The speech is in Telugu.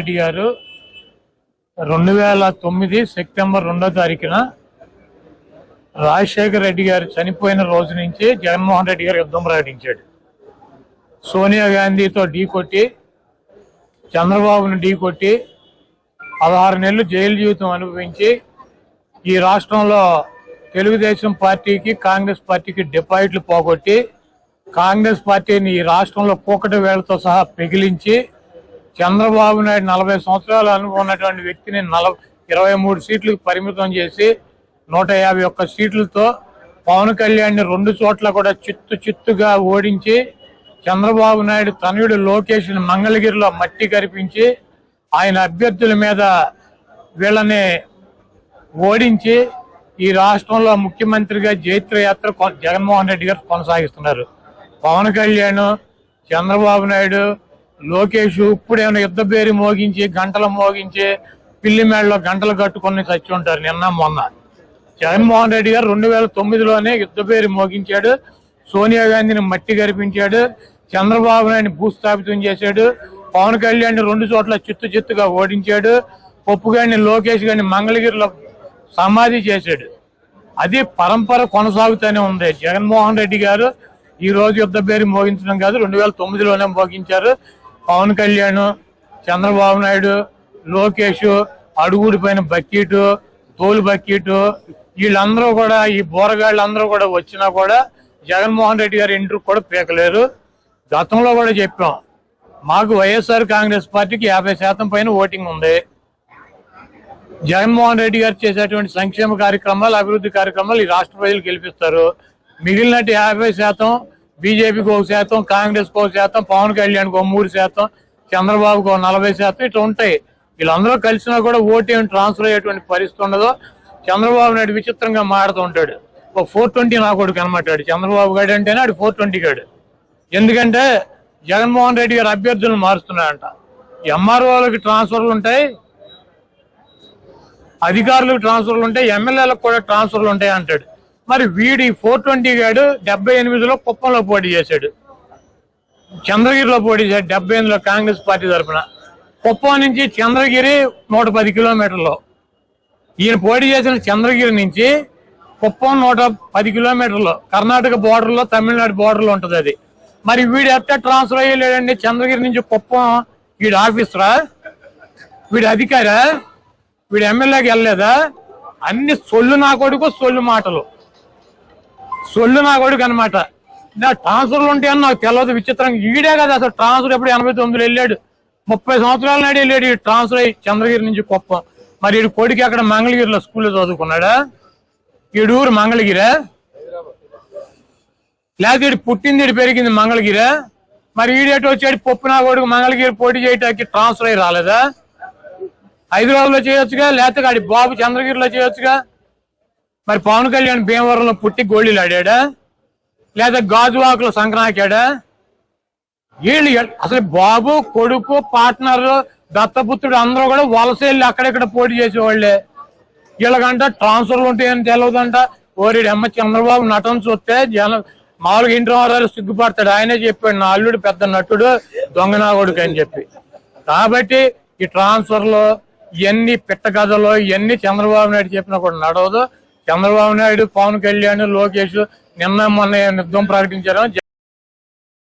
రెడ్డి గారు 2009 సెప్టెంబర్ 2వ తారీఖున రాజశేఖర రెడ్డి గారు చనిపోయిన రోజు నుంచి జగన్మోహన్ రెడ్డి గారు యుద్ధం ప్రకటించాడు. సోనియా గాంధీతో ఢీకొట్టి, చంద్రబాబును ఢీకొట్టి 16 నెలలు జైలు జీవితం అనుభవించి ఈ రాష్ట్రంలో తెలుగుదేశం పార్టీకి, కాంగ్రెస్ పార్టీకి డిపాజిట్లు పోగొట్టి, కాంగ్రెస్ పార్టీని ఈ రాష్ట్రంలో కూకటి వేళ్లతో సహా పెగిలించి, చంద్రబాబు నాయుడు 40 సంవత్సరాల అనుభవం ఉన్నటువంటి వ్యక్తిని 23 సీట్లకు పరిమితం చేసి 151 సీట్లతో పవన్ కళ్యాణ్ని 2 చోట్ల కూడా చిత్తుగా ఓడించి, చంద్రబాబు నాయుడు తనయుడు లోకేష్ మంగళగిరిలో మట్టి కరిపించి ఆయన అభ్యర్థుల మీద వీళ్ళని ఓడించి ఈ రాష్ట్రంలో ముఖ్యమంత్రిగా జైత్రయాత్ర జగన్మోహన్ రెడ్డి గారు కొనసాగిస్తున్నారు. పవన్ కళ్యాణ్, చంద్రబాబు నాయుడు, లోకేష్ ఇప్పుడేమైనా యుద్ధ పేరు మోగించి, గంటలు మోగించి, పిల్లి మేడలో గంటలు కట్టుకొని చచ్చి ఉంటారు నిన్న మొన్న. జగన్మోహన్ రెడ్డి గారు 2009లోనే యుద్ధ పేరు మోగించాడు, సోనియా గాంధీని మట్టి కరిపించాడు, చంద్రబాబు నాయుడిని భూస్థాపితం చేశాడు, పవన్ కళ్యాణ్ 2 చోట్ల చిత్తుగా ఓడించాడు, పప్పు గారిని, లోకేష్ గారిని మంగళగిరిలో సమాధి చేశాడు. అది పరంపర కొనసాగుతూనే ఉంది. జగన్మోహన్ రెడ్డి గారు ఈ రోజు యుద్ధ పేరు మోగించడం కాదు, 2009లోనే మోగించారు. పవన్ కళ్యాణ్, చంద్రబాబు నాయుడు, లోకేష్, అడుగుడి పైన బక్కీటు, తోలు బక్కీటు, వీళ్ళందరూ కూడా, ఈ బోరగాళ్ళందరూ కూడా వచ్చినా కూడా జగన్మోహన్ రెడ్డి గారు ఇంటర్వ్యూ కూడా పీకలేరు. గతంలో కూడా చెప్పాం, మాకు వైఎస్ఆర్ కాంగ్రెస్ పార్టీకి 50% పైన ఓటింగ్ ఉంది. జగన్మోహన్ రెడ్డి గారు చేసేటువంటి సంక్షేమ కార్యక్రమాలు, అభివృద్ధి కార్యక్రమాలు ఈ రాష్ట్ర ప్రజలు గెలిపిస్తారు. మిగిలినట్టు 50%, బీజేపీకి 1%, కాంగ్రెస్కి 1%, పవన్ కళ్యాణ్కి 3%, చంద్రబాబుకు 40%, ఇట్లా ఉంటాయి. వీళ్ళందరూ కలిసినా కూడా ఓటు ఏమి ట్రాన్స్ఫర్ అయ్యేటువంటి పరిస్థితి ఉండదు. చంద్రబాబు నాయుడు విచిత్రంగా మాడుతూ ఉంటాడు. ఒక 420 నా కొడుకు అనమాటాడు చంద్రబాబు గారు అంటేనే ఆడు 420 గాడు. ఎందుకంటే జగన్మోహన్ రెడ్డి గారు అభ్యర్థులను మారుస్తున్నాడంట. ఎంఆర్ఓలకి ట్రాన్స్ఫర్లు ఉంటాయి, అధికారులకు ట్రాన్స్ఫర్లు ఉంటాయి, ఎమ్మెల్యేలకు కూడా ట్రాన్స్ఫర్లు ఉంటాయి అంటాడు. మరి వీడి 420 గాడు 78లో కుప్పంలో పోటీ చేశాడు, చంద్రగిరిలో పోటీ చేశాడు 78లో కాంగ్రెస్ పార్టీ తరఫున. కుప్పం నుంచి చంద్రగిరి 110 కిలోమీటర్లు. ఈయన పోటీ చేసిన చంద్రగిరి నుంచి కుప్పం 110 కిలోమీటర్లు, కర్ణాటక బోర్డర్లో, తమిళనాడు బోర్డర్లో ఉంటుంది అది. మరి వీడు ఎట్లా ట్రాన్స్ఫర్ అయ్యలేడండి? చంద్రగిరి నుంచి కుప్పం వీడు ఆఫీసరా, వీడి అధికారా, వీడు ఎమ్మెల్యేకి వెళ్ళలేదా? అన్ని సొల్లు నా కొడుకు, సొల్లు మాటలు, సొల్లు నా కొడుకు అనమాట. ట్రాన్స్ఫర్లు ఉంటాయని నాకు తెలియదు. విచిత్రంగా ఈడే కదా అసలు ట్రాన్స్ఫర్ ఎప్పుడు 89లో వెళ్ళాడు, 30 సంవత్సరాల నాడు వెళ్ళాడు ఈ ట్రాన్స్ఫర్ అయ్యి చంద్రగిరి నుంచి కుప్పం. మరి వీడి కొడుకు అక్కడ మంగళగిరిలో స్కూల్లో చదువుకున్నాడా? వీడు ఊరు మంగళగిరా, లేకపోతే వీడు పుట్టింది, వీడు పెరిగింది మంగళగిరా? మరి ఈడేటో వచ్చాడు పప్పు నా కొడుకు మంగళగిరి పోటీ చేయటానికి ట్రాన్స్ఫర్ అయ్యి రాలేదా? హైదరాబాద్ లో చేయొచ్చుగా, లేకపోతే ఆడి బాబు చంద్రగిరిలో చేయొచ్చుగా. మరి పవన్ కళ్యాణ్ భీమవరంలో పుట్టి గోళీలు ఆడాడా, లేదా గాజువాకులో సంక్రాంతాడా? వీళ్ళు అసలు బాబు, కొడుకు, పార్ట్నర్, దత్తపుత్రుడు అందరూ కూడా వలస వెళ్ళి అక్కడెక్కడ పోటీ చేసేవాళ్లే. వీళ్ళకంట ట్రాన్స్ఫర్లు ఉంటాయని తెలియదంట. ఓరి అమ్మ, చంద్రబాబు నటన చూస్తే మామూలుగా ఇంటి వారాలు సిగ్గుపడతాడు. ఆయనే చెప్పాడు, నా అల్లుడు పెద్ద నటుడు, దొంగనా కొడుకు అని చెప్పి. కాబట్టి ఈ ట్రాన్స్ఫర్లు ఇవన్నీ పిట్ట కథలు, ఇవన్నీ చంద్రబాబు నాయుడు చెప్పినా కూడా నడవదు. చంద్రబాబు నాయుడు, పవన్ కళ్యాణ్, లోకేష్ నిన్న మొన్న యుద్ధం ప్రకటించారు.